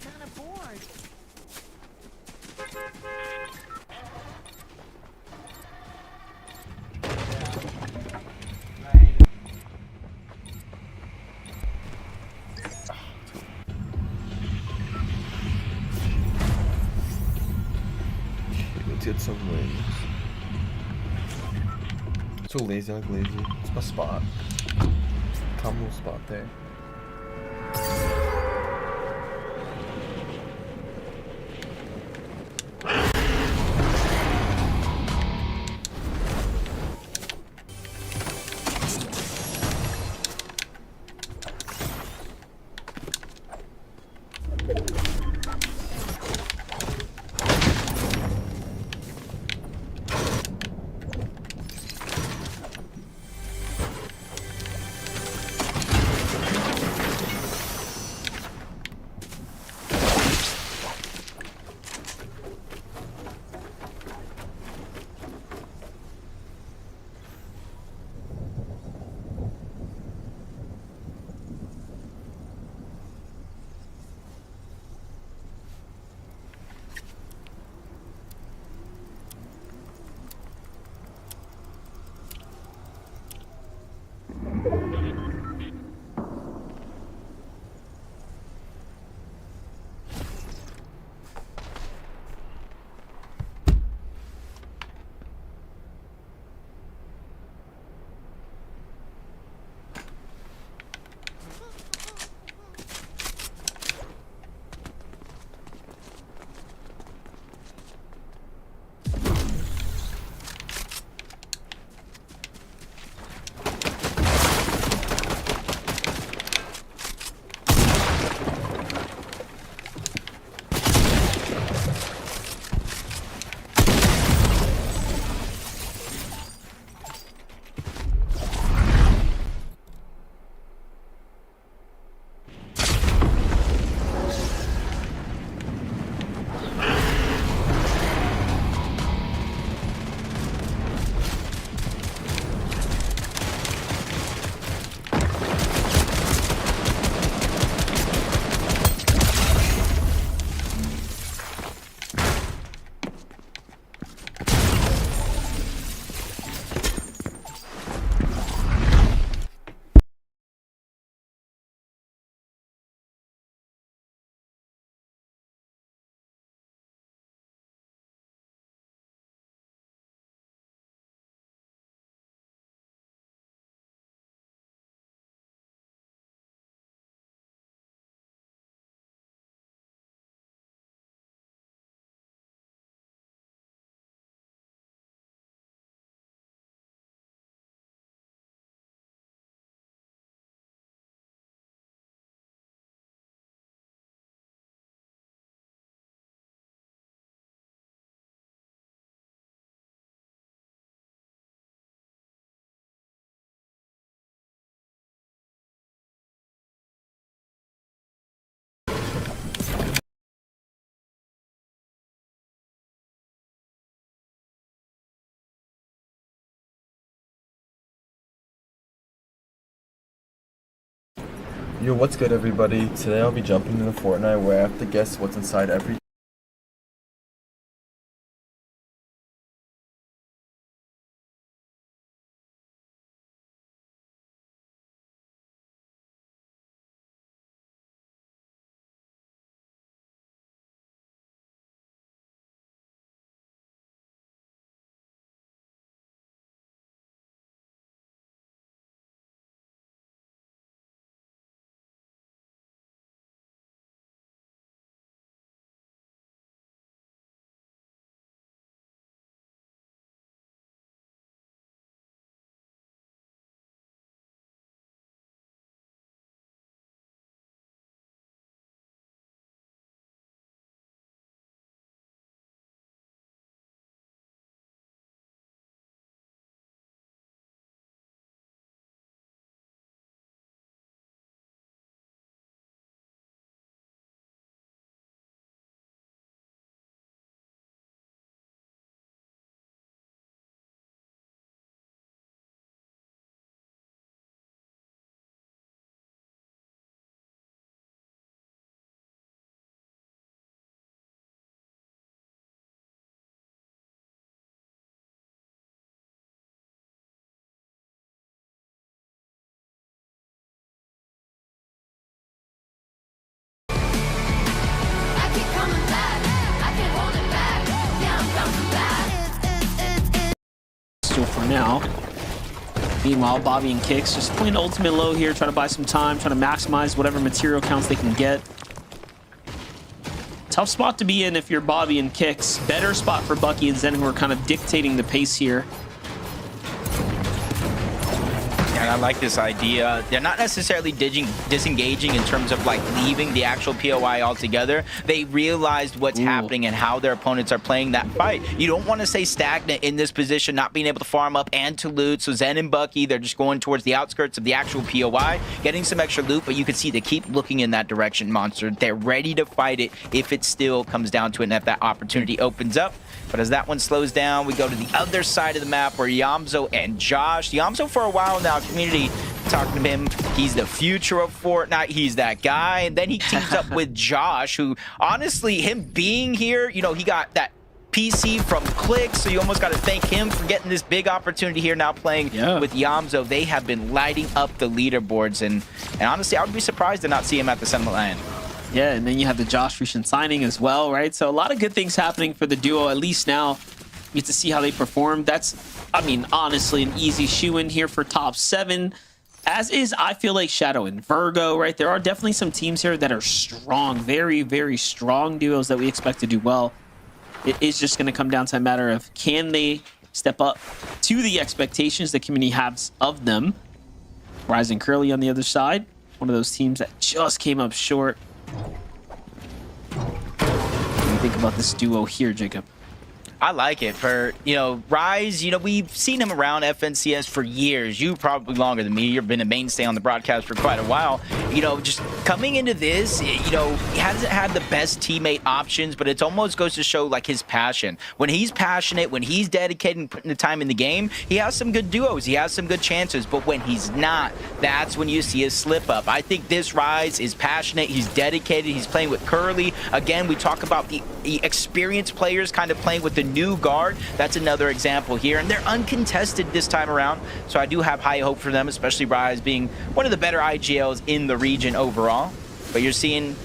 Kind of bored. Let's get some wings. So lazy, I like lazy. It's my spot. Calm little spot there. Yo, what's good, everybody? Today I'll be jumping into Fortnite where I have to guess what's inside every now. Meanwhile, Bobby and Kicks just playing ultimate low here, trying to buy some time, trying to maximize whatever material counts they can get. Tough spot to be in if you're Bobby and Kicks. Better spot for Bucky and Zen, who are kind of dictating the pace here. And I like this idea. They're not necessarily disengaging in terms of like leaving the actual POI altogether. They realized what's happening and how their opponents are playing that fight. You don't want to stay stagnant in this position, not being able to farm up and to loot. So Zen and Bucky, they're just going towards the outskirts of the actual POI, getting some extra loot, but you can see they keep looking in that direction, Monster. They're ready to fight it if it still comes down to it and if that opportunity opens up. But as that one slows down, we go to the other side of the map where Yamzo and Josh. Yamzo for a while now, community talking to him. He's the future of Fortnite. He's that guy. And then he teams up with Josh, who honestly, him being here, you know, he got that PC from Click, so you almost got to thank him for getting this big opportunity here now playing with Yamzo. They have been lighting up the leaderboards, and honestly, I would be surprised to not see him at the semi-line. Yeah, and then you have the Josh Ricin signing as well, right? So a lot of good things happening for the duo. At least now you get to see how they perform. That's, I mean, honestly, an easy shoe-in here for top 7. As is, I feel like Shadow and Virgo, right? There are definitely some teams here that are strong, very, very strong duos that we expect to do well. It is just going to come down to a matter of can they step up to the expectations the community has of them. Rise and Curly on the other side, one of those teams that just came up short. What do you think about this duo here, Jacob? I like it. For, you know, Rise, you know, we've seen him around FNCS for years. You probably longer than me. You've been a mainstay on the broadcast for quite a while. You know, just coming into this, you know, he hasn't had the best teammate options, but it almost goes to show, like, his passion. When he's passionate, when he's dedicated and putting the time in the game, he has some good duos. He has some good chances. But when he's not, that's when you see a slip up. I think this Rise is passionate. He's dedicated. He's playing with Curly. Again, we talk about the experienced players kind of playing with the new guard. That's another example here, and they're uncontested this time around, so I do have high hope for them, especially Rise being one of the better IGLs in the region overall. But you're seeing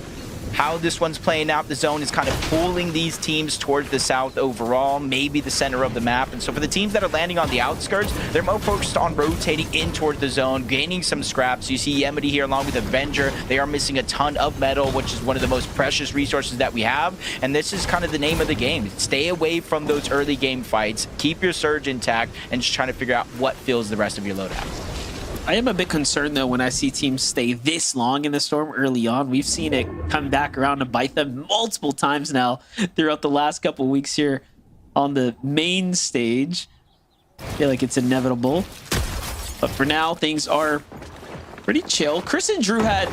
how this one's playing out. The zone is kind of pulling these teams towards the south overall, maybe the center of the map. And so for the teams that are landing on the outskirts, they're more focused on rotating in toward the zone, gaining some scraps. You see Yemity here along with Avenger. They are missing a ton of metal, which is one of the most precious resources that we have. And this is kind of the name of the game. Stay away from those early game fights, keep your surge intact, and just trying to figure out what fills the rest of your loadout. I am a bit concerned, though, when I see teams stay this long in the storm early on. We've seen it come back around to bite them multiple times now throughout the last couple weeks here on the main stage. I feel like it's inevitable. But for now, things are pretty chill. Chris and Drew had,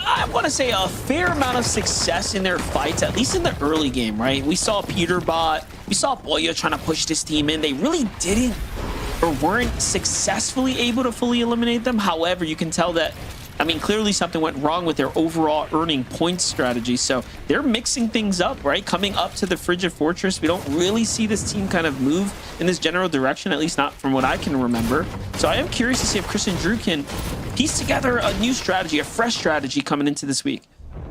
I want to say, a fair amount of success in their fights, at least in the early game, right? We saw Peterbot, we saw Boya trying to push this team in. They really didn't or weren't successfully able to fully eliminate them. However, you can tell that, I mean, clearly something went wrong with their overall earning points strategy. So they're mixing things up, right? Coming up to the Frigid Fortress, we don't really see this team kind of move in this general direction, at least not from what I can remember. So I am curious to see if Chris and Drew can piece together a new strategy, a fresh strategy coming into this week.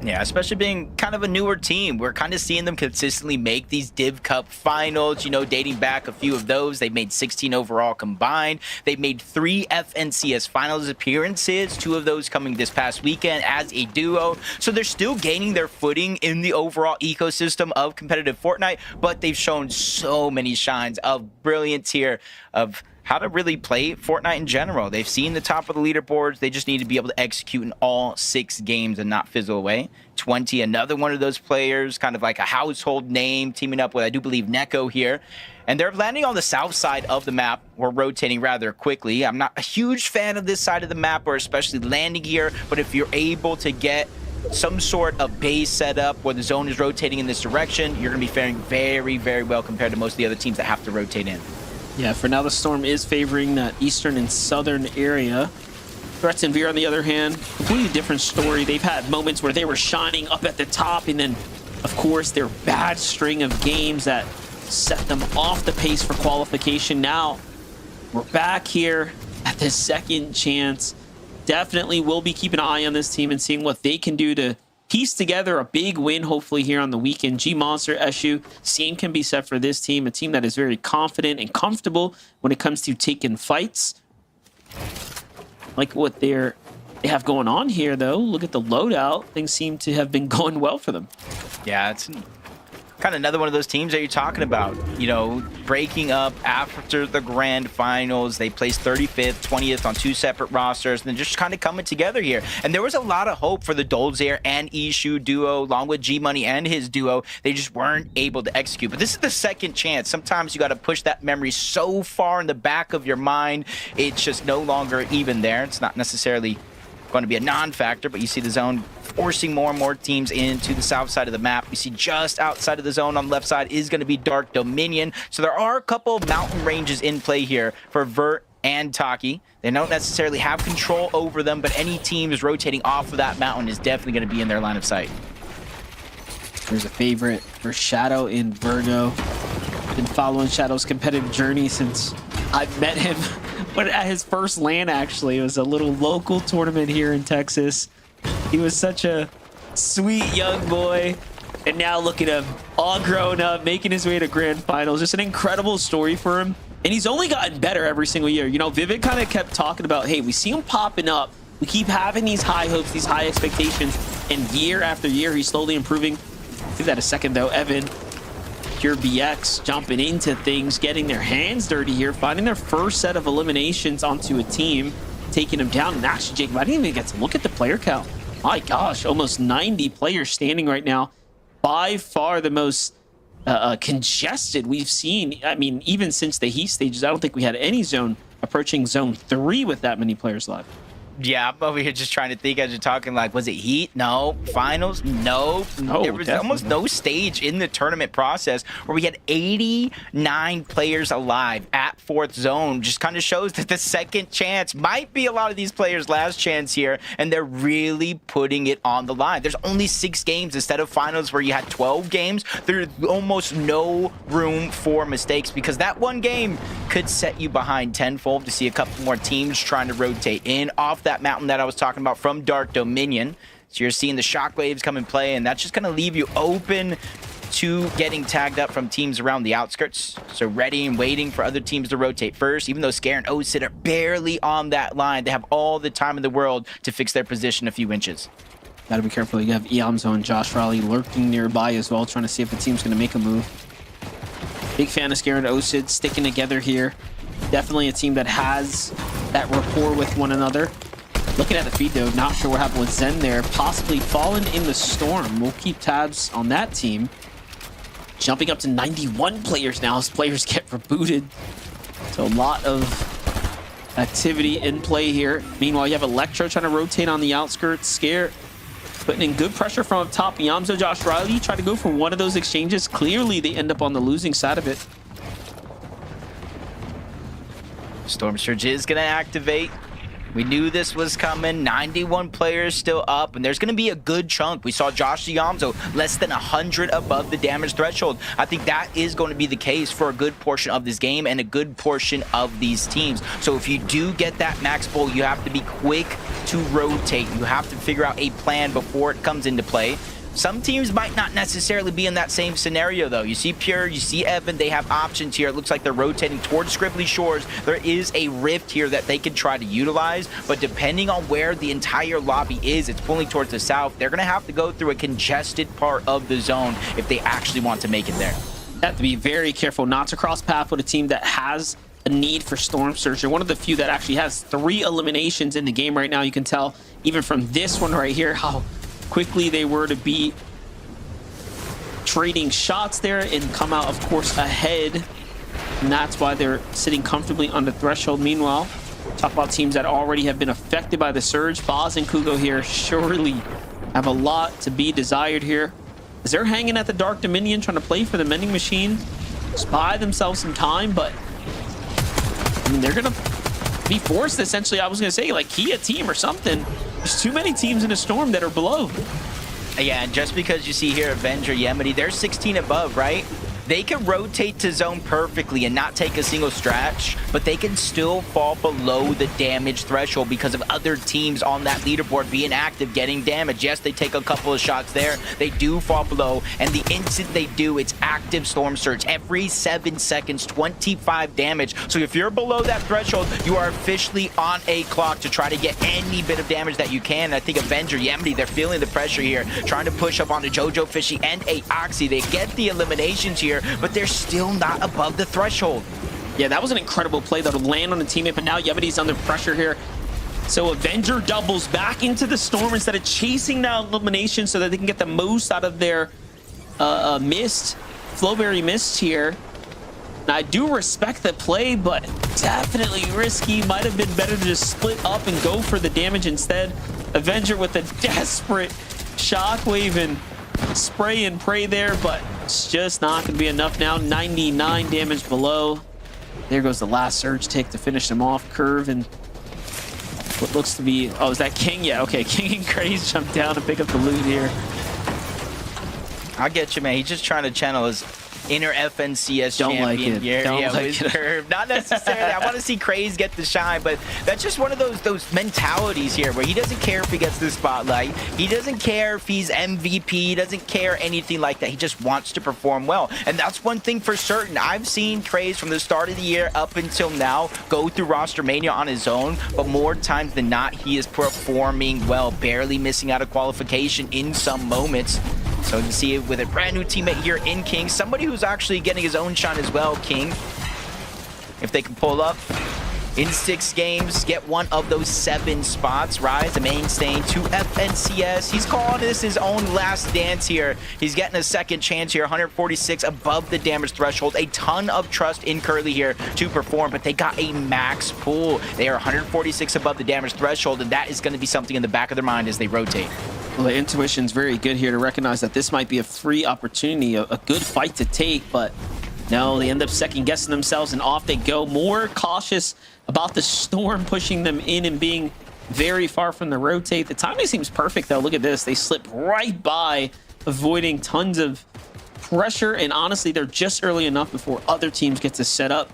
Yeah, especially being kind of a newer team. We're kind of seeing them consistently make these Div Cup finals, you know, dating back a few of those. They made 16 overall combined. They made 3 FNCS finals appearances, 2 of those coming this past weekend as a duo. So they're still gaining their footing in the overall ecosystem of competitive Fortnite, but they've shown so many shines of brilliance here of how to really play Fortnite in general. They've seen the top of the leaderboards. They just need to be able to execute in all 6 games and not fizzle away. 20, another one of those players, kind of like a household name, teaming up with, I do believe, Neko here. And they're landing on the south side of the map. We're rotating rather quickly. I'm not a huge fan of this side of the map, or especially landing here, but if you're able to get some sort of base setup where the zone is rotating in this direction, you're going to be faring very, very well compared to most of the other teams that have to rotate in. Yeah, for now, the Storm is favoring that eastern and southern area. Threats and Veer, on the other hand, completely different story. They've had moments where they were shining up at the top, and then, of course, their bad string of games that set them off the pace for qualification. Now, we're back here at the second chance. Definitely will be keeping an eye on this team and seeing what they can do to piece together a big win, hopefully, here on the weekend. G-Monster, Eshu, same can be said for this team, a team that is very confident and comfortable when it comes to taking fights. Like what they have going on here, though. Look at the loadout. Things seem to have been going well for them. Yeah, it's kind of another one of those teams that you're talking about, you know, breaking up after the grand finals. They placed 35th, 20th on 2 separate rosters, and then just kind of coming together here. And there was a lot of hope for the Dolzair and Ishu duo, along with G-Money and his duo. They just weren't able to execute. But this is the second chance. Sometimes you got to push that memory so far in the back of your mind, it's just no longer even there. It's not necessarily going to be a non-factor, but you see the zone forcing more and more teams into the south side of the map. You see just outside of the zone on the left side is going to be Dark Dominion. So there are a couple of mountain ranges in play here for Vert and Taki. They don't necessarily have control over them, but any teams rotating off of that mountain is definitely going to be in their line of sight. There's a favorite for Shadow in Virgo. Been following Shadow's competitive journey since I've met him. But at his first LAN, actually, it was a little local tournament here in Texas. He was such a sweet young boy. And now look at him, all grown up, making his way to grand finals. Just an incredible story for him. And he's only gotten better every single year. You know, Vivid kind of kept talking about, hey, we see him popping up. We keep having these high hopes, these high expectations. And year after year, he's slowly improving. Give that a second, though. Evan, Pure BX jumping into things, getting their hands dirty here, finding their first set of eliminations onto a team, taking them down. And actually, Jacob, I didn't even get to look at the player count. My gosh, almost 90 players standing right now. By far the most congested we've seen. I mean, even since the heat stages, I don't think we had any zone approaching zone 3 with that many players live. Yeah, I'm over here just trying to think as you're talking, like, was it Heat? No. Finals? No. There was almost no stage in the tournament process where we had 89 players alive at 4th zone. Just kind of shows that the second chance might be a lot of these players' last chance here, and they're really putting it on the line. There's only 6 games instead of finals where you had 12 games. There's almost no room for mistakes because that one game could set you behind tenfold to see a couple more teams trying to rotate in off that mountain that I was talking about from Dark Dominion. So you're seeing the shockwaves come and play, and that's just going to leave you open to getting tagged up from teams around the outskirts. So ready and waiting for other teams to rotate first. Even though Scare and Osid are barely on that line, they have all the time in the world to fix their position a few inches. Gotta be careful. You have Iamzo and Josh Raleigh lurking nearby as well, trying to see if the team's going to make a move. Big fan of Scare and Osid sticking together here. Definitely a team that has that rapport with one another. Looking at the feed, though, not sure what happened with Zen there. Possibly fallen in the storm. We'll keep tabs on that team. Jumping up to 91 players now as players get rebooted. So a lot of activity in play here. Meanwhile, you have Electro trying to rotate on the outskirts. Scare putting in good pressure from up top. Iamzo, Josh Riley try to go for one of those exchanges. Clearly, they end up on the losing side of it. Storm Surge is going to activate. We knew this was coming. 91 players still up, and there's going to be a good chunk. We saw Josh Iamzo less than 100 above the damage threshold. I think that is going to be the case for a good portion of this game and a good portion of these teams. So if you do get that max pull, you have to be quick to rotate. You have to figure out a plan before it comes into play. Some teams might not necessarily be in that same scenario, though. You see Pure, you see Evan, they have options here. It looks like they're rotating towards Scribbly Shores. There is a rift here that they can try to utilize, but depending on where the entire lobby is, it's pulling towards the south. They're going to have to go through a congested part of the zone if they actually want to make it there. You have to be very careful not to cross path with a team that has a need for Storm Surge. They're one of the few that actually has 3 eliminations in the game right now. You can tell even from this one right here how quickly they were to be trading shots there and come out, of course, ahead. And that's why they're sitting comfortably on the threshold. Meanwhile, talk about teams that already have been affected by the surge. Boz and Kugo here surely have a lot to be desired here, as they're hanging at the Dark Dominion trying to play for the Mending Machine. Just buy themselves some time, but I mean, they're gonna be forced, essentially, I was gonna say, like, key a team or something. There's too many teams in a storm that are below. Yeah, and just because you see here Avenger, Yemity, they're 16 above, right? they can rotate to zone perfectly and not take a single stretch, but they can still fall below the damage threshold because of other teams on that leaderboard being active, getting damage. Yes, they take a couple of shots there. They do fall below, and the instant they do, it's active Storm Surge. Every 7 seconds, 25 damage. So if you're below that threshold, you are officially on a clock to try to get any bit of damage that you can. I think Avenger, Yemity, they're feeling the pressure here, trying to push up onto Jojo Fishy and a Oxy. They get the eliminations here, but they're still not above the threshold. Yeah, that was an incredible play that would land on a teammate, but now Yemity's under pressure here. So Avenger doubles back into the Storm instead of chasing that elimination so that they can get the most out of their mist, Flowberry Mist here. And I do respect the play, but definitely risky. Might have been better to just split up and go for the damage instead. Avenger with a desperate shockwave and spray and pray there, but it's just not going to be enough now. 99 damage below. There goes the last surge take to finish them off. Curve and what looks to be, oh, is that King? Yeah, okay. King and Craze jump down to pick up the loot here. I get you, man. He's just trying to channel his inner FNCS champion here. Don't like with Curve. Not necessarily. I want to see Craze get the shine, but that's just one of those mentalities here where he doesn't care if he gets the spotlight. He doesn't care if he's MVP. He doesn't care anything like that. He just wants to perform well. And that's one thing for certain. I've seen Craze from the start of the year up until now go through roster mania on his own, but more times than not, he is performing well, barely missing out of qualification in some moments. So you can see it with a brand new teammate here in King, somebody who's actually getting his own shine as well, King. If they can pull up in 6 games, get one of those 7 spots, Rise, the mainstay to FNCS. He's calling this his own last dance here. He's getting a second chance here, 146 above the damage threshold. A ton of trust in Curly here to perform, but they got a max pool. They are 146 above the damage threshold, and that is going to be something in the back of their mind as they rotate. Well, the intuition's very good here to recognize that this might be a free opportunity, a good fight to take, but no, they end up second-guessing themselves, and off they go. More cautious about the Storm pushing them in and being very far from the rotate. The timing seems perfect, though. Look at this. They slip right by, avoiding tons of pressure, and honestly, they're just early enough before other teams get to set up.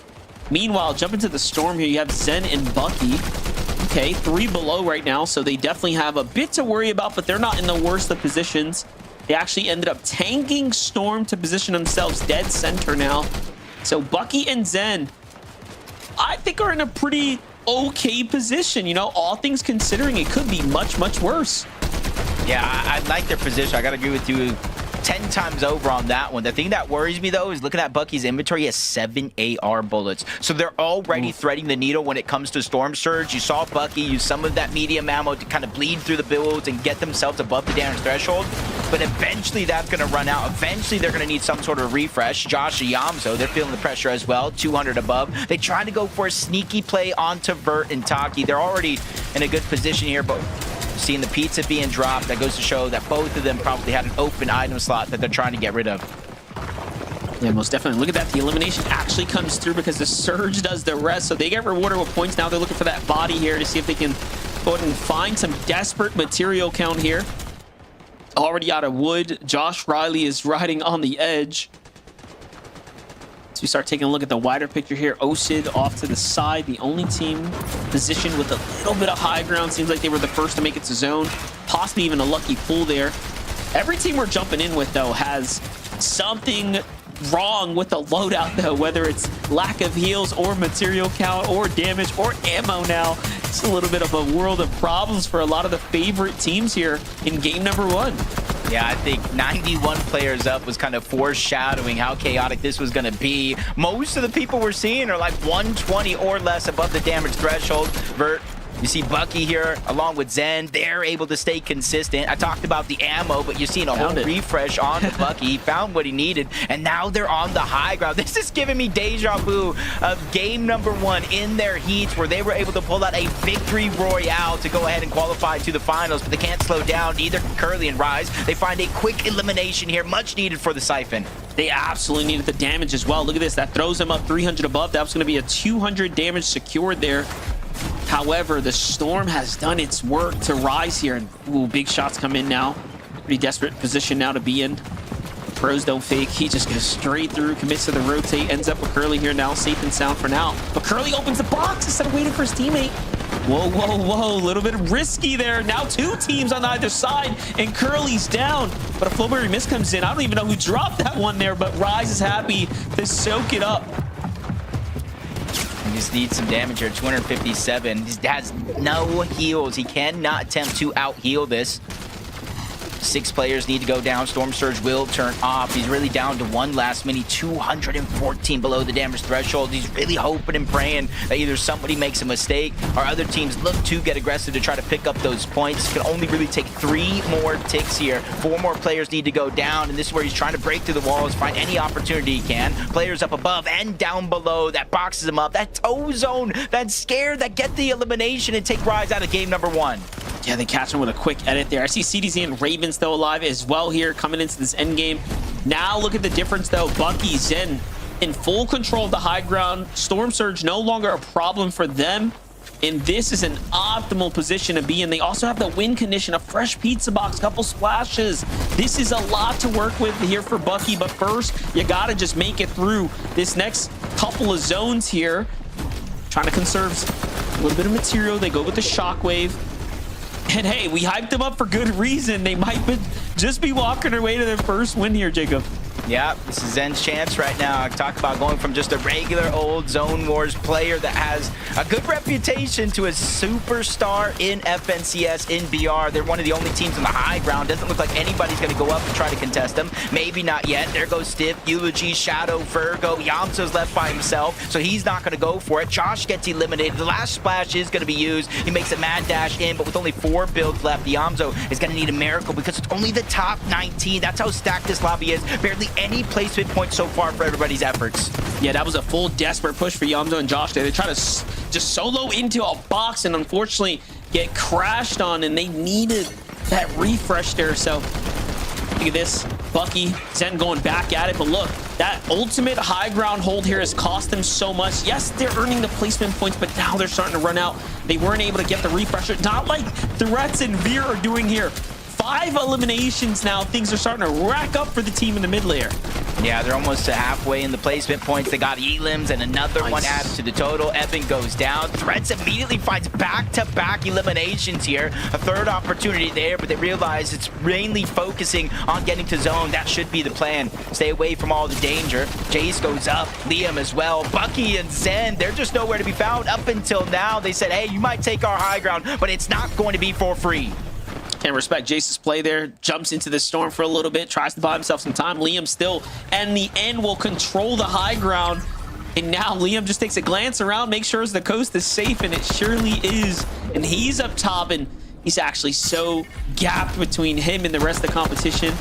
Meanwhile, jump into the Storm here. You have Zen and Bucky. Okay, 3 below right now, so they definitely have a bit to worry about, but they're not in the worst of positions. They actually ended up tanking Storm to position themselves dead center now. So Bucky and Zen, I think, are in a pretty okay position. You know, all things considering, it could be much, much worse. Yeah, I like their position. I got to agree with you 10 times over on that one. The thing that worries me, though, is looking at Bucky's inventory. He has 7 AR bullets. So they're already threading the needle when it comes to Storm Surge. You saw Bucky use some of that medium ammo to kind of bleed through the builds and get themselves above the damage threshold. But eventually that's going to run out. Eventually they're going to need some sort of refresh. Josh and Yamzo, they're feeling the pressure as well. 200 above. They try to go for a sneaky play onto Vert and Taki. They're already in a good position here, but seeing the pizza being dropped, that goes to show that both of them probably had an open item slot that they're trying to get rid of. Yeah, most definitely. Look at that. The elimination actually comes through because the Surge does the rest. So they get rewarded with points. Now they're looking for that body here to see if they can go ahead and find some desperate material count here. Already out of wood. Josh Riley is riding on the edge. So we start taking a look at the wider picture here. Osid off to the side. The only team positioned with a little bit of high ground. Seems like they were the first to make it to zone. Possibly even a lucky pull there. Every team we're jumping in with, though, has something wrong with the loadout, though, whether it's lack of heals or material count or damage or ammo now. It's a little bit of a world of problems for a lot of the favorite teams here in game number 1. Yeah, I think 91 players up was kind of foreshadowing how chaotic this was going to be. Most of the people we're seeing are like 120 or less above the damage threshold. Vert, you see Bucky here along with Zen. They're able to stay consistent. I talked about the ammo, but you're seeing a whole refresh on Bucky. He found what he needed, and now they're on the high ground. This is giving me deja vu of game number 1 in their heats where they were able to pull out a victory royale to go ahead and qualify to the finals, but they can't slow down. Neither can Curly and Rise. They find a quick elimination here, much needed for the Siphon. They absolutely needed the damage as well. Look at this. That throws them up 300 above. That was going to be a 200 damage secured there. However, the Storm has done its work to rise here, and ooh, big shots come in now. Pretty desperate position now to be in. Pros don't fake. He just goes straight through, commits to the rotate, ends up with Curly here now, safe and sound for now. But Curly opens the box instead of waiting for his teammate. Whoa, whoa, whoa, a little bit risky there. Now 2 teams on either side, and Curly's down. But a Flowberry miss comes in. I don't even know who dropped that one there, but Rise is happy to soak it up. He just needs some damage here. 257. He has no heals. He cannot attempt to out-heal this. 6 players need to go down. Storm Surge will turn off. He's really down to 1 last minute. 214 below the damage threshold. He's really hoping and praying that either somebody makes a mistake or other teams look to get aggressive to try to pick up those points. Can only really take 3 more ticks here. 4 more players need to go down, and this is where he's trying to break through the walls, find any opportunity he can. Players up above and down below. That boxes him up. That toe zone, that scare, that get the elimination and take Rise out of game number 1. Yeah, they catch him with a quick edit there. I see CDZ and Raven still alive as well here coming into this end game. Now look at the difference though. Bucky, Zen in full control of the high ground. Storm Surge no longer a problem for them. And this is an optimal position to be in. They also have the win condition, a fresh pizza box, couple splashes. This is a lot to work with here for Bucky. But first, you got to just make it through this next couple of zones here. Trying to conserve a little bit of material. They go with the shockwave. And hey, we hyped them up for good reason. They might just be walking their way to their first win here, Jacob. Yeah, this is Zen's chance right now. Talk about going from just a regular old Zone Wars player that has a good reputation to a superstar in FNCS, in BR. They're one of the only teams on the high ground. Doesn't look like anybody's going to go up and try to contest them. Maybe not yet. There goes Stiff, Eulogy, Shadow, Virgo. Yamso's left by himself, so he's not going to go for it. Josh gets eliminated. The last splash is going to be used. He makes a mad dash in, but with only 4 builds left, Yamso is going to need a miracle because it's only the top 19. That's how stacked this lobby is. Barely any placement points so far for everybody's efforts. Yeah, that was a full desperate push for Yamso and Josh there. They try to just solo into a box and unfortunately get crashed on, and they needed that refresh there. So look at this. Bucky, Zen going back at it, but look, that ultimate high ground hold here has cost them so much. Yes, they're earning the placement points, but now they're starting to run out. They weren't able to get the refresher, not like Threats and Veer are doing here. 5 eliminations now. Things are starting to rack up for the team in the mid layer. Yeah, they're almost to halfway in the placement points. They got Elims and another one added to the total. Evan goes down. Threats immediately finds back-to-back eliminations here. A 3rd opportunity there, but they realize it's mainly focusing on getting to zone. That should be the plan. Stay away from all the danger. Jace goes up. Liam as well. Bucky and Zen, they're just nowhere to be found. Up until now, they said, hey, you might take our high ground, but it's not going to be for free. Can't respect Jace's play there. Jumps into the storm for a little bit. Tries to buy himself some time. Liam still, and the end will control the high ground. And now Liam just takes a glance around, makes sure the coast is safe, and it surely is. And he's up top, and he's actually so gapped between him and the rest of the competition.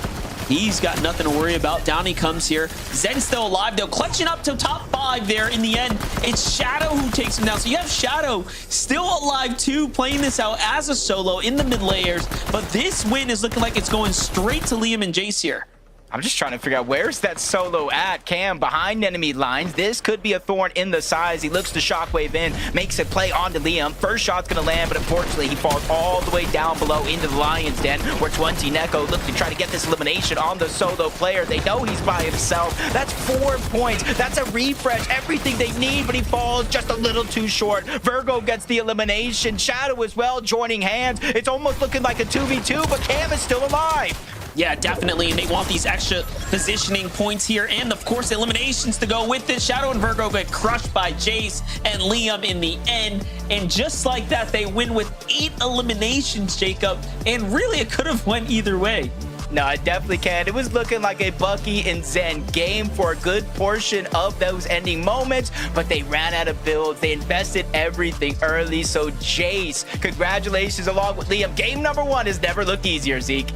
He's got nothing to worry about. Down he comes here. Zen's still alive, though. Clutching up to top 5 there in the end. It's Shadow who takes him down. So you have Shadow still alive, too, playing this out as a solo in the mid layers. But this win is looking like it's going straight to Liam and Jace here. I'm just trying to figure out where's that solo at. Cam behind enemy lines. This could be a thorn in the size. He looks to shockwave in, makes a play onto Liam. First shot's gonna land, but unfortunately he falls all the way down below into the Lion's Den, where 20 Neko look to try to get this elimination on the solo player. They know he's by himself. That's 4 points. That's a refresh. Everything they need, but he falls just a little too short. Virgo gets the elimination. Shadow as well joining hands. It's almost looking like a 2v2, but Cam is still alive. Yeah, definitely, and they want these extra positioning points here, and of course eliminations to go with it. Shadow and Virgo get crushed by Jace and Liam in the end, and just like that, they win with 8 eliminations, Jacob, and really it could have went either way. No, it definitely can. It was looking like a Bucky and Zen game for a good portion of those ending moments, but they ran out of builds. They invested everything early, so Jace, congratulations along with Liam. Game number 1 has never looked easier, Zeke.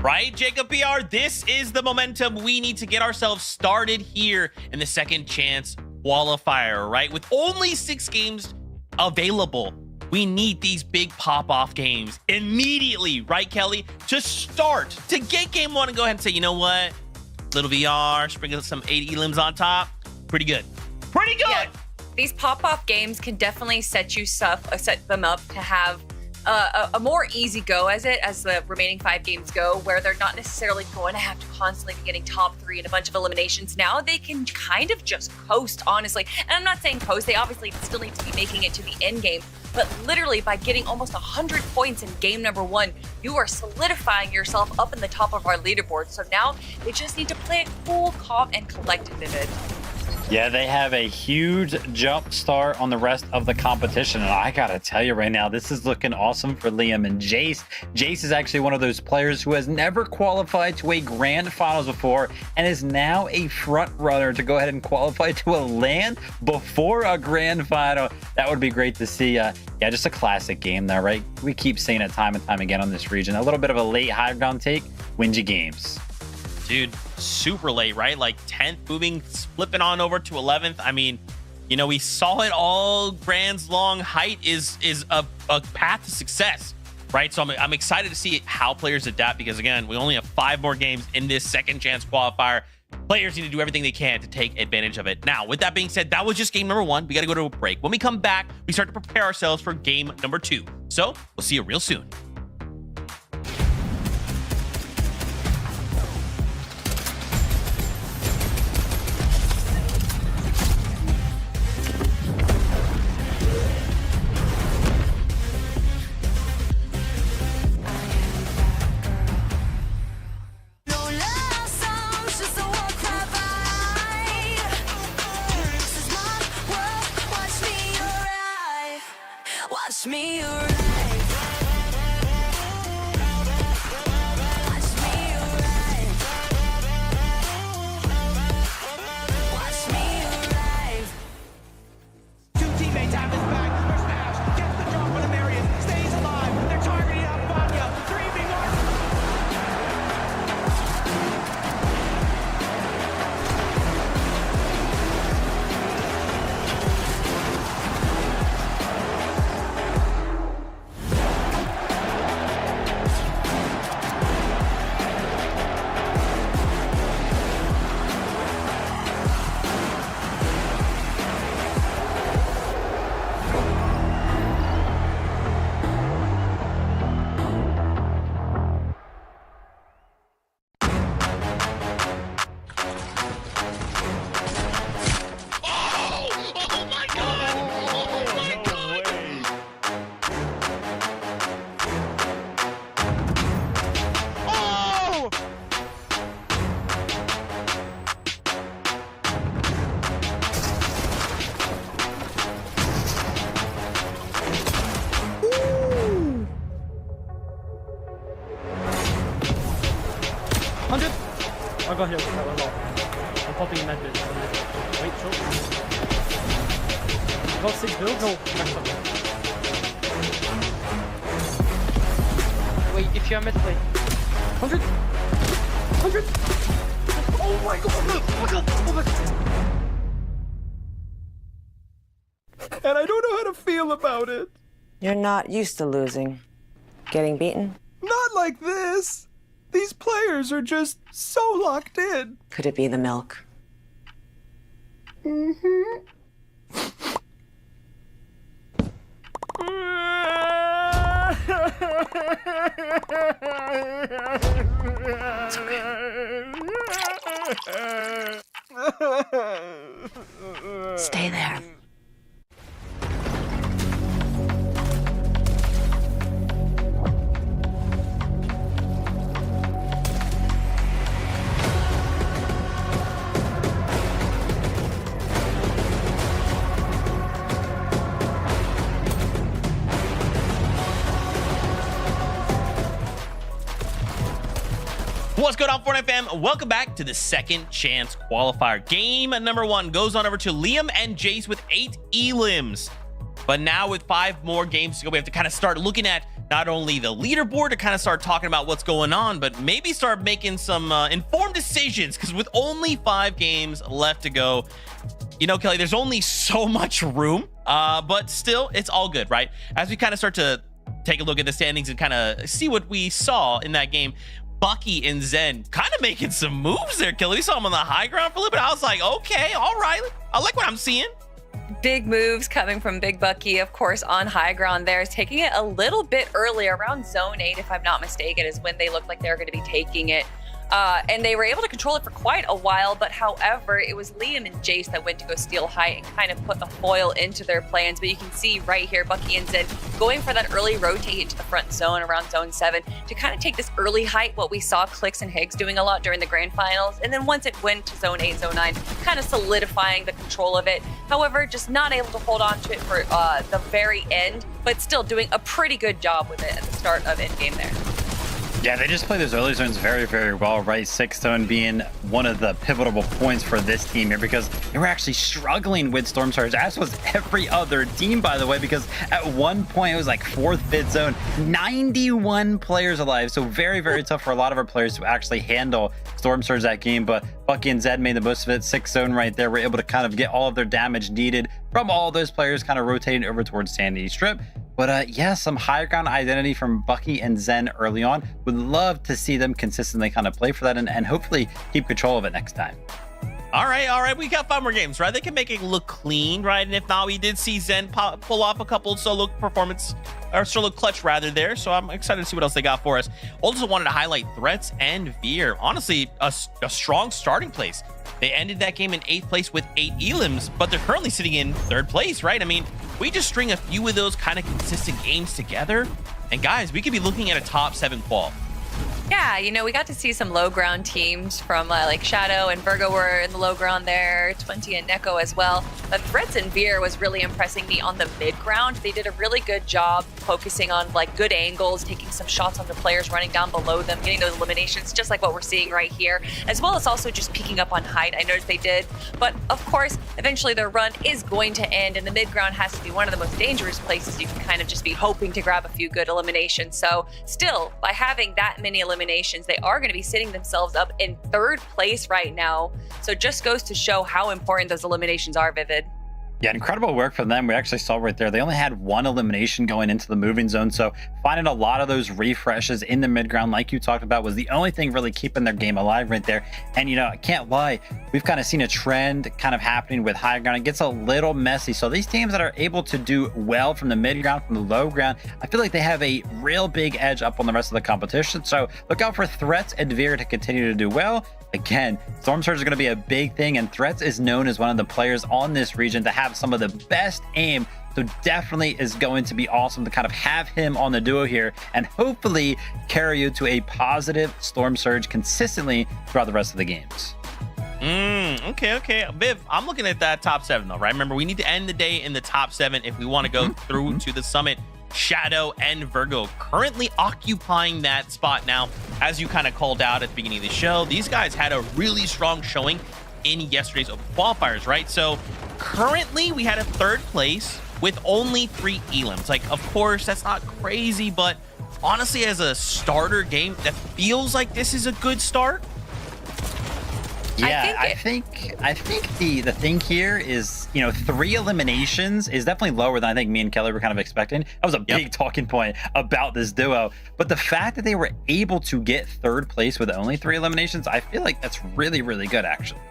Right, Jacob PR, this is the momentum we need to get ourselves started here in the second chance qualifier, right? With only 6 games available, we need these big pop-off games immediately, right, Kelly? To start, to get game 1 and go ahead and say, you know what? Little VR, sprinkle some 80 limbs on top. Pretty good. Pretty good! Yeah, these pop-off games can definitely set them up to have a more easy go as the remaining 5 games go, where they're not necessarily going to have to constantly be getting top 3 in a bunch of eliminations. Now they can kind of just coast, honestly. And I'm not saying coast, they obviously still need to be making it to the end game, but literally by getting almost 100 points in game number 1, you are solidifying yourself up in the top of our leaderboard. So now they just need to play it cool, calm, and collected, Vivid. Yeah, they have a huge jump start on the rest of the competition. And I gotta tell you right now, this is looking awesome for Liam and Jace. Jace is actually one of those players who has never qualified to a grand finals before and is now a front runner to go ahead and qualify to a LAN before a grand final. That would be great to see. Yeah, just a classic game there, right? We keep saying it time and time again on this region. A little bit of a late high ground take wins you games. Dude, super late, right? Like 10th, moving, flipping on over to 11th. I mean, you know, we saw it all grands long. Height is a path to success, right? So I'm excited to see how players adapt, because again, we only have 5 more games in this second chance qualifier. Players need to do everything they can to take advantage of it. Now, with that being said, that was just game number 1. We got to go to a break. When we come back, we start to prepare ourselves for game number 2. So we'll see you real soon. Watch me arrive. Watch me arrive. Watch me arrive. 2 teammates have his back. There's Nash. Gets the drop on the Marion. Stays alive. They're targeting out Vanya. 3 being I got here. I'm popping in that bit. Wait, short. I got 6 builds. No, max up. Wait, if you are mid, wait. 100! 100! Oh my god! Oh my god! Oh my god! And I don't know how to feel about it. You're not used to losing. Getting beaten? Not like this. These players are just so locked in. Could it be the milk? Stay there. What's going on, Fortnite fam? Welcome back to the second chance qualifier. Game number 1 goes on over to Liam and Jace with 8 elims. But now with 5 more games to go, we have to kind of start looking at not only the leaderboard to kind of start talking about what's going on, but maybe start making some informed decisions, because with only 5 games left to go, you know, Kelly, there's only so much room, but still, it's all good, right? As we kind of start to take a look at the standings and kind of see what we saw in that game, Bucky and Zen kind of making some moves there, Kelly. We saw him on the high ground for a little bit. I was like, okay, all right. I like what I'm seeing. Big moves coming from Big Bucky, of course, on high ground there, is taking it a little bit early, around zone 8, if I'm not mistaken, is when they looked like they were going to be taking it. And they were able to control it for quite a while, but however, it was Liam and Jace that went to go steal height and kind of put the foil into their plans. But you can see right here, Bucky and Zen going for that early rotate into the front zone around zone 7 to kind of take this early height, what we saw Clix and Higgs doing a lot during the grand finals. And then once it went to zone 8, zone 9, kind of solidifying the control of it. However, just not able to hold on to it for the very end, but still doing a pretty good job with it at the start of endgame there. Yeah, they just play those early zones very, very well, right? 6th zone being one of the pivotal points for this team here because they were actually struggling with Storm Surge, as was every other team, by the way, because at one point it was like 4th, 5th zone, 91 players alive. So very, very tough for a lot of our players to actually handle Storm Surge that game. But Bucky and Zed made the most of it. 6th zone right there. We're able to kind of get all of their damage needed from all those players kind of rotating over towards Sandy Strip. But yeah, some higher ground identity from Bucky and Zen early on. Would love to see them consistently kind of play for that and hopefully keep control of it next time. All right. We got 5 more games, right? They can make it look clean, right? And if not, we did see Zen pull off a couple solo clutch rather there. So I'm excited to see what else they got for us. Also wanted to highlight Threats and Veer. Honestly, a strong starting place. They ended that game in 8th place with 8 elims, but they're currently sitting in 3rd place, right? I mean, we just string a few of those kind of consistent games together, and guys, we could be looking at a top 7 qual. Yeah, you know, we got to see some low ground teams from like Shadow and Virgo were in the low ground there, 20 and Neko as well. But Threats and Veer was really impressing me on the mid ground. They did a really good job focusing on like good angles, taking some shots on the players running down below them, getting those eliminations, just like what we're seeing right here, as well as also just peeking up on height. I noticed they did. But of course, eventually their run is going to end, and the mid ground has to be one of the most dangerous places you can kind of just be hoping to grab a few good eliminations. So still, by having that many eliminations, they are going to be sitting themselves up in 3rd place right now. So just goes to show how important those eliminations are, Vivid. Yeah, incredible work from them. We actually saw right there, they only had 1 elimination going into the moving zone. So finding a lot of those refreshes in the mid ground, like you talked about, was the only thing really keeping their game alive right there. And, you know, I can't lie, we've kind of seen a trend kind of happening with high ground. It gets a little messy. So these teams that are able to do well from the mid ground, from the low ground, I feel like they have a real big edge up on the rest of the competition. So look out for Threats and Veer to continue to do well. Again, Storm Surge is going to be a big thing, and Threats is known as one of the players on this region to have some of the best aim. So definitely is going to be awesome to kind of have him on the duo here and hopefully carry you to a positive Storm Surge consistently throughout the rest of the games. Okay. Viv, I'm looking at that top 7 though, right? Remember, we need to end the day in the top 7 if we want to go through to the summit. Shadow and Virgo currently occupying that spot now. As you kind of called out at the beginning of the show, these guys had a really strong showing in yesterday's open qualifiers, right? So currently we had a 3rd place with only 3 elims. Like, of course, that's not crazy, but honestly, as a starter game, that feels like this is a good start. Yeah, I think the thing here is, you know, 3 eliminations is definitely lower than I think me and Kelly were kind of expecting. That was a big talking point about this duo. But the fact that they were able to get 3rd place with only 3 eliminations, I feel like that's really, really good, actually.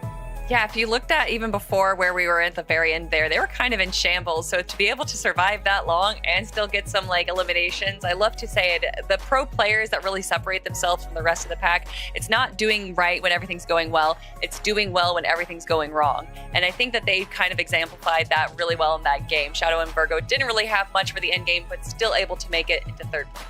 Yeah, if you looked at even before where we were at the very end there, they were kind of in shambles. So to be able to survive that long and still get some like eliminations, I love to say it, the pro players that really separate themselves from the rest of the pack, it's not doing right when everything's going well, it's doing well when everything's going wrong. And I think that they kind of exemplified that really well in that game. Shadow and Virgo didn't really have much for the end game, but still able to make it into 3rd place.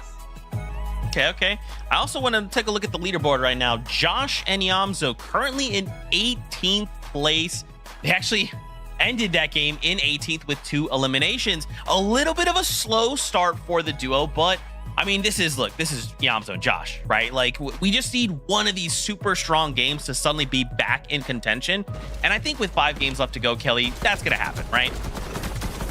Okay. I also want to take a look at the leaderboard right now. Josh and Yamzo currently in 18th place. They actually ended that game in 18th with 2 eliminations. A little bit of a slow start for the duo, but I mean, this is Yamzo and Josh, right? Like, we just need one of these super strong games to suddenly be back in contention. And I think with 5 games left to go, Kelly, that's going to happen, right?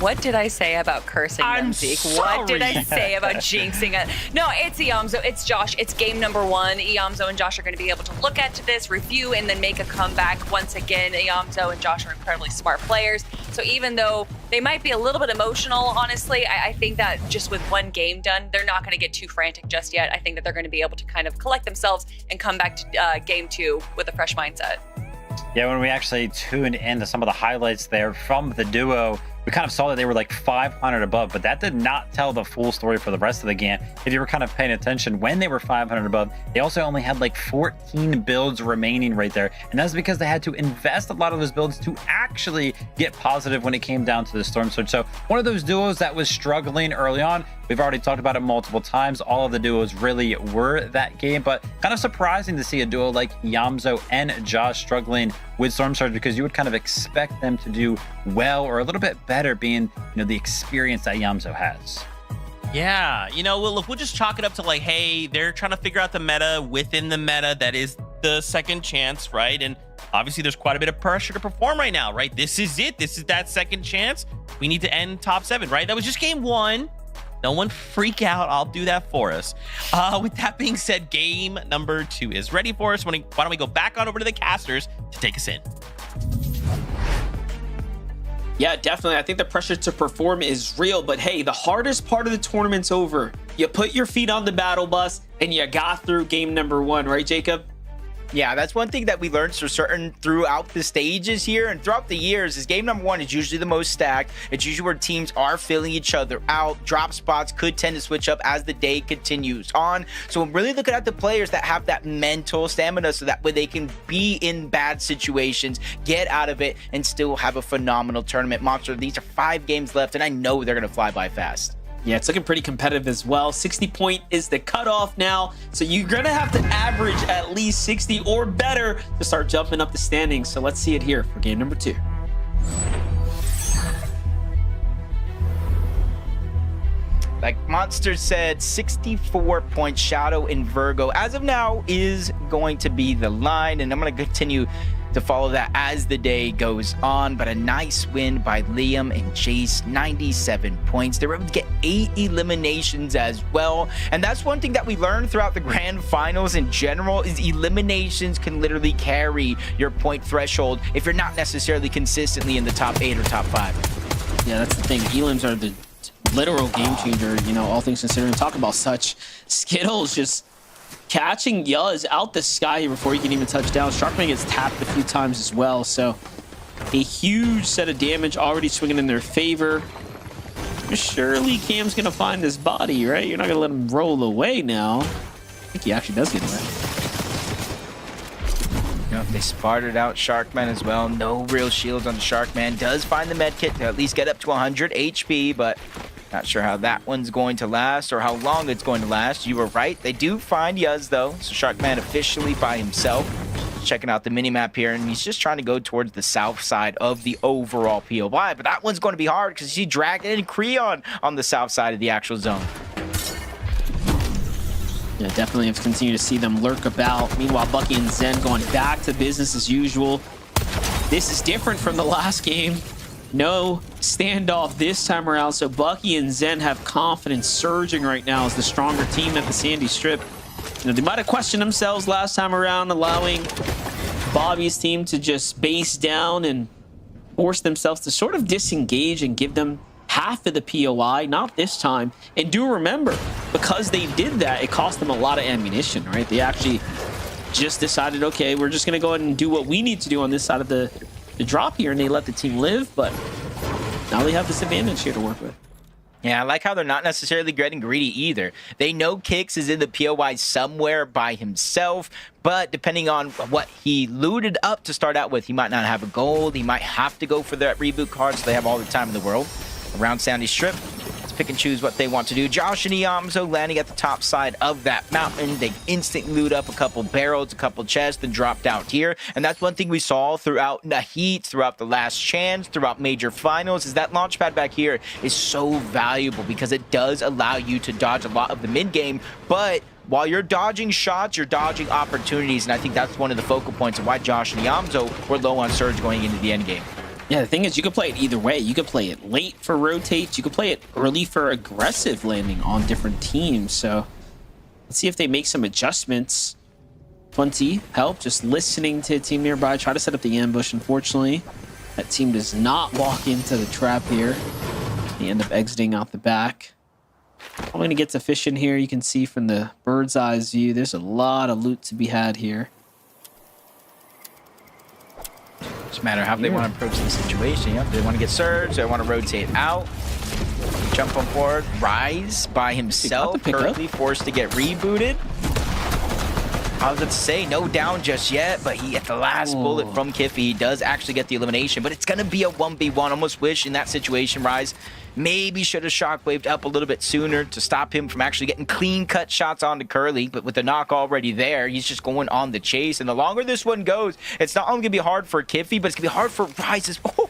What did I say about cursing them, Zeke? What did I say about jinxing it? No, it's Iamzo, it's Josh, it's game number 1. Iamzo and Josh are going to be able to look at this, review, and then make a comeback. Once again, Iamzo and Josh are incredibly smart players. So even though they might be a little bit emotional, honestly, I think that just with 1 game done, they're not going to get too frantic just yet. I think that they're going to be able to kind of collect themselves and come back to game 2 with a fresh mindset. Yeah, when we actually tuned into some of the highlights there from the duo, we kind of saw that they were like 500 above, but that did not tell the full story for the rest of the game. If you were kind of paying attention, when they were 500 above, they also only had like 14 builds remaining right there. And that's because they had to invest a lot of those builds to actually get positive when it came down to the Storm Surge. So one of those duos that was struggling early on. We've already talked about it multiple times. All of the duos really were that game, but kind of surprising to see a duo like Yamzo and Josh struggling with Storm Surge, because you would kind of expect them to do well or a little bit better, being, the experience that Yamzo has. Yeah, look, we'll just chalk it up to like, hey, they're trying to figure out the meta within the meta that is the second chance, right? And obviously there's quite a bit of pressure to perform right now, right? This is it. This is that second chance. We need to end top 7, right? That was just game 1. No one freak out. I'll do that for us. With that being said, game number 2 is ready for us. Why don't we go back on over to the casters to take us in? Yeah, definitely. I think the pressure to perform is real, but hey, the hardest part of the tournament's over. You put your feet on the battle bus and you got through game number 1, right, Jacob? Yeah, that's one thing that we learned for certain throughout the stages here and throughout the years is game number 1 is usually the most stacked. It's usually where teams are filling each other out. Drop spots could tend to switch up as the day continues on. So I'm really looking at the players that have that mental stamina so that way they can be in bad situations, get out of it, and still have a phenomenal tournament. Monster, these are 5 games left, and I know they're going to fly by fast. Yeah, it's looking pretty competitive as well. 60 point is the cutoff now. So you're going to have to average at least 60 or better to start jumping up the standings. So let's see it here for game number 2. Like Monster said, 64 point Shadow and Virgo as of now is going to be the line, and I'm going to continue to follow that as the day goes on. But a nice win by Liam and Jace, 97 points. They were able to get 8 eliminations as well, and that's one thing that we learned throughout the grand finals in general is eliminations can literally carry your point threshold if you're not necessarily consistently in the top 8 or top 5. Yeah, that's the thing. Elims are the literal game changer, all things considering. Talk about such Skittles just catching Yuz out the sky before he can even touch down. Sharkman gets tapped a few times as well, so a huge set of damage already swinging in their favor. Surely Cam's gonna find this body, right? You're not gonna let him roll away now. I think he actually does get away. Yep, they sparted out Sharkman as well. No real shields on the Sharkman. Does find the med kit to at least get up to 100 HP, but not sure how that one's going to last or how long it's going to last. You were right. They do find Yuz, though. So Sharkman officially by himself. Checking out the minimap here, and he's just trying to go towards the south side of the overall POI. But that one's going to be hard because you see Dragon and Creon on the south side of the actual zone. Yeah, definitely have continued to see them lurk about. Meanwhile, Bucky and Zen going back to business as usual. This is different from the last game. No standoff this time around, so Bucky and Zen have confidence surging right now as the stronger team at the Sandy Strip. They might have questioned themselves last time around, allowing Bobby's team to just base down and force themselves to sort of disengage and give them half of the POI. Not this time. And do remember, because they did that, it cost them a lot of ammunition, right? They actually just decided, okay, we're just going to go ahead and do what we need to do on this side of the drop here, and they let the team live, but now they have this advantage here to work with. Yeah, I like how they're not necessarily getting greedy either. They know Kix is in the POI somewhere by himself, but depending on what he looted up to start out with, he might not have a gold. He might have to go for that reboot card, so they have all the time in the world. Around Sandy Strip, let's pick and choose what they want to do. Josh and Iamzo landing at the top side of that mountain. They instantly loot up a couple barrels, a couple chests, then dropped out here. And that's one thing we saw throughout the heat, throughout the last chance, throughout major finals, is that launch pad back here is so valuable because it does allow you to dodge a lot of the mid game, but while you're dodging shots, you're dodging opportunities, and I think that's one of the focal points of why Josh and Iamzo were low on surge going into the end game. Yeah, the thing is, you could play it either way. You could play it late for rotates. You could play it early for aggressive landing on different teams. So let's see if they make some adjustments. 20 help, just listening to a team nearby. Try to set up the ambush. Unfortunately, that team does not walk into the trap here. They end up exiting out the back. I'm going to get to fishing here. You can see from the bird's eye view, there's a lot of loot to be had here. Just a matter of how they want to approach the situation. Yep, they want to get surged, they want to rotate out. Jump on board. Rise by himself, currently forced to get rebooted. I was about to say, no down just yet, but he at the last bullet from Kiffy, he does actually get the elimination, but it's going to be a 1v1. Almost wish in that situation, Rise maybe should have shockwaved up a little bit sooner to stop him from actually getting clean-cut shots onto Curly, but with the knock already there, he's just going on the chase, and the longer this one goes, it's not only going to be hard for Kiffy, but it's going to be hard for Rise as well.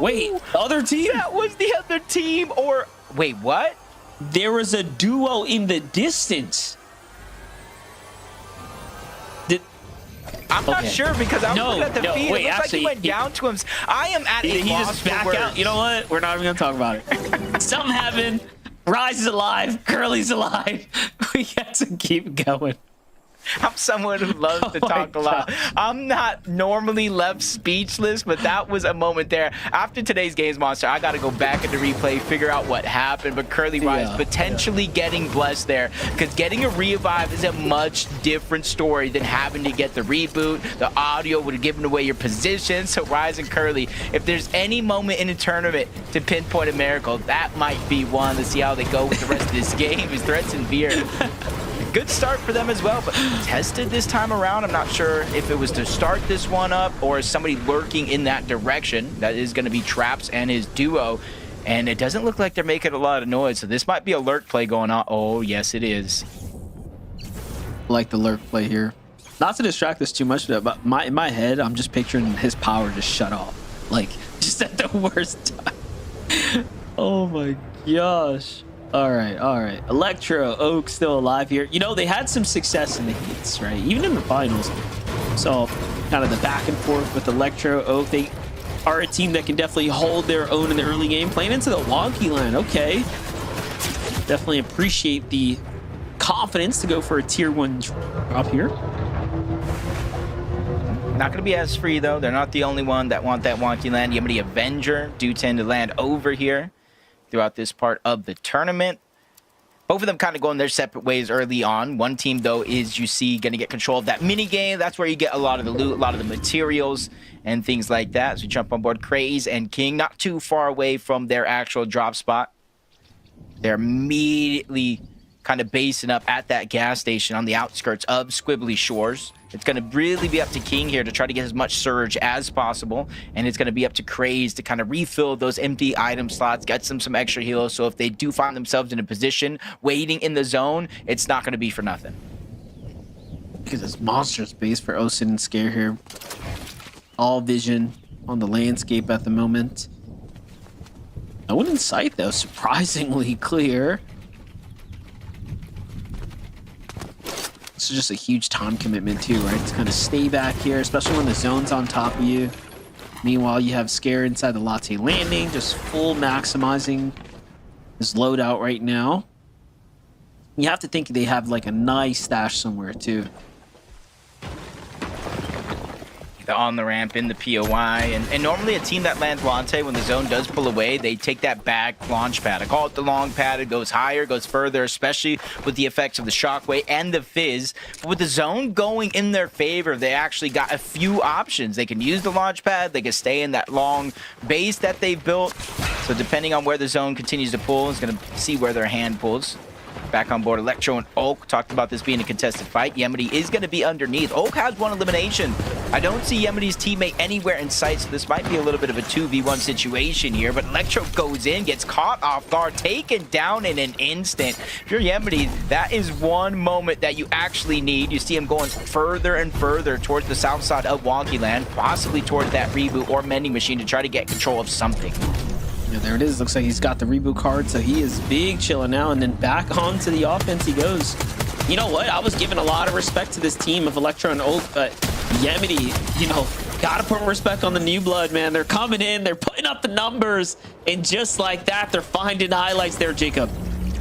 Wait, the other team? That was the other team, or... Wait, what? There was a duo in the distance. I'm not sure because I was looking at the feed. Wait, it looks actually, like he went down to him. I am at a He loss just for back words. out. You know what? We're not even going to talk about it. Something happened. Rise is alive. Curly's alive. We got to keep going. I'm someone who loves to talk a lot. I'm not normally left speechless, but that was a moment there. After today's Games Monster, I got to go back into replay, figure out what happened. But Curly Rise potentially getting blessed there, because getting a revive is a much different story than having to get the reboot. The audio would have given away your position. So Rise and Curly, if there's any moment in a tournament to pinpoint a miracle, that might be one. To see how they go with the rest of this game is Threats and Beer. Good start for them as well, but tested this time around. I'm not sure if it was to start this one up or is somebody lurking in that direction. That is going to be Traps and his duo, and it doesn't look like they're making a lot of noise, so this might be a lurk play going on. Oh, yes, it is. I like the lurk play here. Not to distract us too much, but in my head, I'm just picturing his power just shut off. Like, just at the worst time. Oh my gosh. All right. Electro, Oak still alive here. You know, they had some success in the heats, right? Even in the finals. So, kind of the back and forth with Electro, Oak. They are a team that can definitely hold their own in the early game. Playing into the wonky line. Okay. Definitely appreciate the confidence to go for a tier 1 drop here. Not going to be as free, though. They're not the only one that want that wonky land. Yemeni Avenger do tend to land over here throughout this part of the tournament. Both of them kind of going their separate ways early on. One team, though, is, you see, going to get control of that mini game. That's where you get a lot of the loot, a lot of the materials, and things like that. So you jump on board Craze and King, not too far away from their actual drop spot. They're immediately kind of basing up at that gas station on the outskirts of Squibbly Shores. It's going to really be up to King here to try to get as much surge as possible, and it's going to be up to Craze to kind of refill those empty item slots, get some extra heals, so if they do find themselves in a position waiting in the zone, it's not going to be for nothing. Because it's monster space for Osin and Scare here. All vision on the landscape at the moment. No one in sight, though. Surprisingly clear. This is just a huge time commitment too, right? To kind of stay back here, especially when the zone's on top of you. Meanwhile, you have Scare inside the latte landing, just full maximizing his loadout right now. You have to think they have like a nice stash somewhere too. On the ramp in the POI, and normally a team that lands Lante, when the zone does pull away, they take that back launch pad. I call it the long pad. It goes higher, goes further, especially with the effects of the shockwave and the fizz. But with the zone going in their favor, they actually got a few options. They can use the launch pad, they can stay in that long base that they've built. So depending on where the zone continues to pull, it's going to see where their hand pulls. Back on board, Electro and Oak talked about this being a contested fight. Yemeni is going to be underneath. Oak has one elimination. I don't see Yemeni's teammate anywhere in sight, so this might be a little bit of a 2v1 situation here, but Electro goes in, gets caught off guard, taken down in an instant. If you're Yemeni, that is one moment that you actually need. You see him going further and further towards the south side of Wonky Land, possibly towards that reboot or mending machine to try to get control of something. Yeah, there it is. Looks like he's got the reboot card, so he is big chilling now, and then back onto the offense he goes. You know what? I was giving a lot of respect to this team of Electro and Oak, but Yemeni, you know, gotta put respect on the new blood, man. They're coming in, they're putting up the numbers, and just like that, they're finding highlights there, Jacob.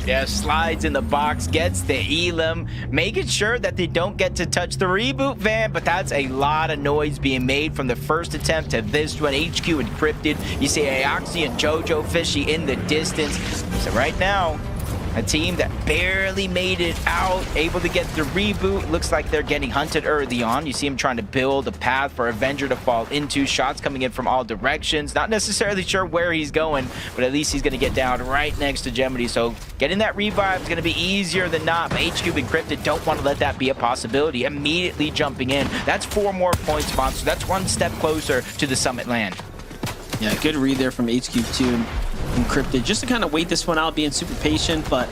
Yeah, slides in the box, gets the Elam, making sure that they don't get to touch the reboot van, but that's a lot of noise being made from the first attempt to this one. HQ encrypted. You see Aoxy and Jojo Fishy in the distance. So right now, A team that barely made it out, able to get the reboot. Looks like they're getting hunted early on. You see him trying to build a path for Avenger to fall into. Shots coming in from all directions. Not necessarily sure where he's going, but at least he's going to get down right next to Gemini. So getting that revive is going to be easier than not. But HQ Encrypted don't want to let that be a possibility. Immediately jumping in. That's 4 more points, Monster. That's 1 step closer to the Summit land. Yeah, good read there from HQ2 Encrypted. Just to kind of wait this one out, being super patient, but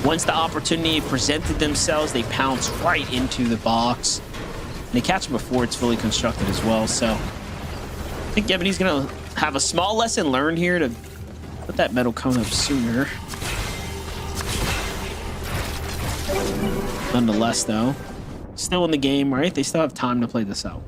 once the opportunity presented themselves, they pounce right into the box. And they catch him before it's fully constructed as well. So I think Gemini's going to have a small lesson learned here to put that metal cone up sooner. Nonetheless, though, still in the game, right? They still have time to play this out.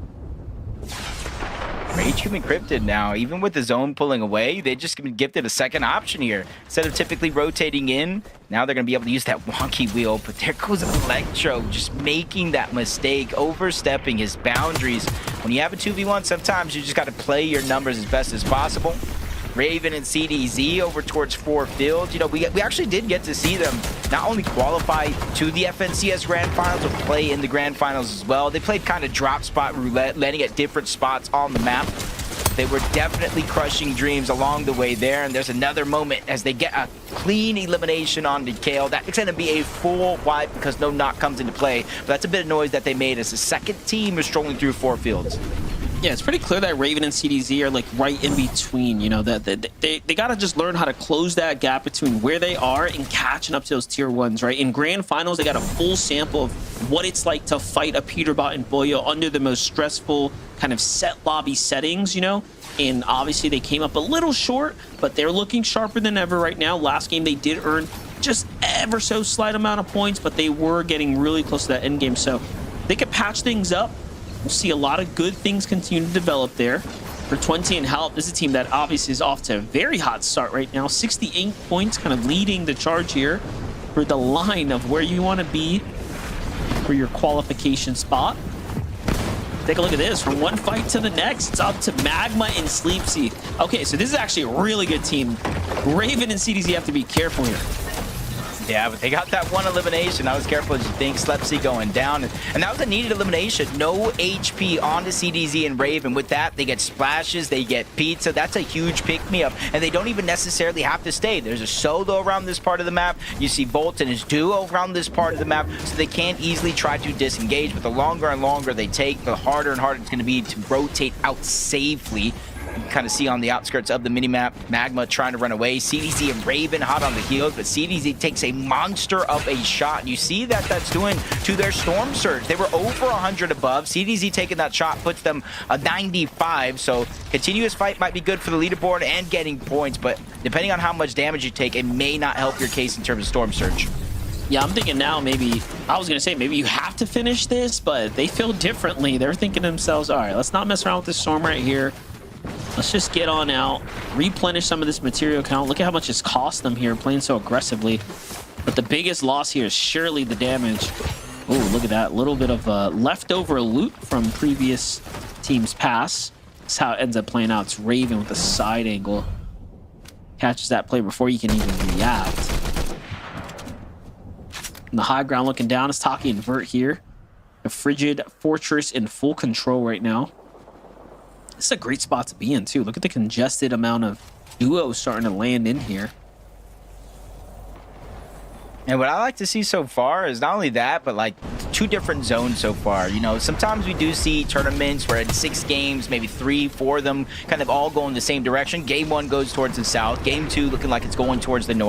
HQ Encrypted now, even with the zone pulling away, they just been gifted a second option here. Instead of typically rotating in, now they're going to be able to use that wonky wheel. But there goes Electro, just making that mistake, overstepping his boundaries. When you have a 2v1, sometimes you just got to play your numbers as best as possible. Raven and CDZ over towards 4 Fields. You know, we actually did get to see them not only qualify to the FNCS Grand Finals, but play in the Grand Finals as well. They played kind of drop spot roulette, landing at different spots on the map. They were definitely crushing dreams along the way there, and there's another moment as they get a clean elimination on Kale. That's going to be a full wipe because no knock comes into play, but that's a bit of noise that they made as the second team is strolling through 4 Fields. Yeah, it's pretty clear that Raven and CDZ are like right in between, you know, that they got to just learn how to close that gap between where they are and catching up to those tier 1s, right? In Grand Finals, they got a full sample of what it's like to fight a Peterbot and Boyo under the most stressful kind of set lobby settings, you know? And obviously they came up a little short, but they're looking sharper than ever right now. Last game, they did earn just ever so slight amount of points, but they were getting really close to that end game. So they could patch things up. We'll see a lot of good things continue to develop there. For 20 and Help, this is a team that obviously is off to a very hot start right now. 68 points, kind of leading the charge here for the line of where you want to be for your qualification spot. Take a look at this. From one fight to the next, it's up to Magma and Sleepsy. Okay, so this is actually a really good team. Raven and CDZ have to be careful here. Yeah, but they got that one elimination. I was careful as you think. Slepsy going down. And that was a needed elimination. No HP onto CDZ and Raven. With that, they get splashes, they get pizza. That's a huge pick-me-up. And they don't even necessarily have to stay. There's a solo around this part of the map. You see Volt and his duo around this part of the map. So they can't easily try to disengage. But the longer and longer they take, the harder and harder it's going to be to rotate out safely. You can kind of see on the outskirts of the minimap, Magma trying to run away. CDZ and Raven hot on the heels, but CDZ takes a monster of a shot. And you see that that's doing to their Storm Surge. They were over 100 above. CDZ taking that shot puts them a 95. So continuous fight might be good for the leaderboard and getting points, but depending on how much damage you take, it may not help your case in terms of Storm Surge. Yeah, I'm thinking now maybe, I was going to say maybe you have to finish this, but they feel differently. They're thinking to themselves, all right, let's not mess around with this Storm right here. Let's just get on out, replenish some of this material count. Look at how much it's cost them here playing so aggressively. But the biggest loss here is surely the damage. Oh, look at that. Little bit of leftover loot from previous team's pass. That's how it ends up playing out. It's Raven with a side angle. Catches that play before you can even react. On the high ground looking down is Taki and Vert here. A Frigid Fortress in full control right now. This is a great spot to be in, too. Look at the congested amount of duos starting to land in here. And what I like to see so far is not only that, but like 2 different zones so far. You know, sometimes we do see tournaments where in 6 games, maybe 3, 4 of them kind of all go in the same direction. Game 1 goes towards the south. Game 2 looking like it's going towards the north.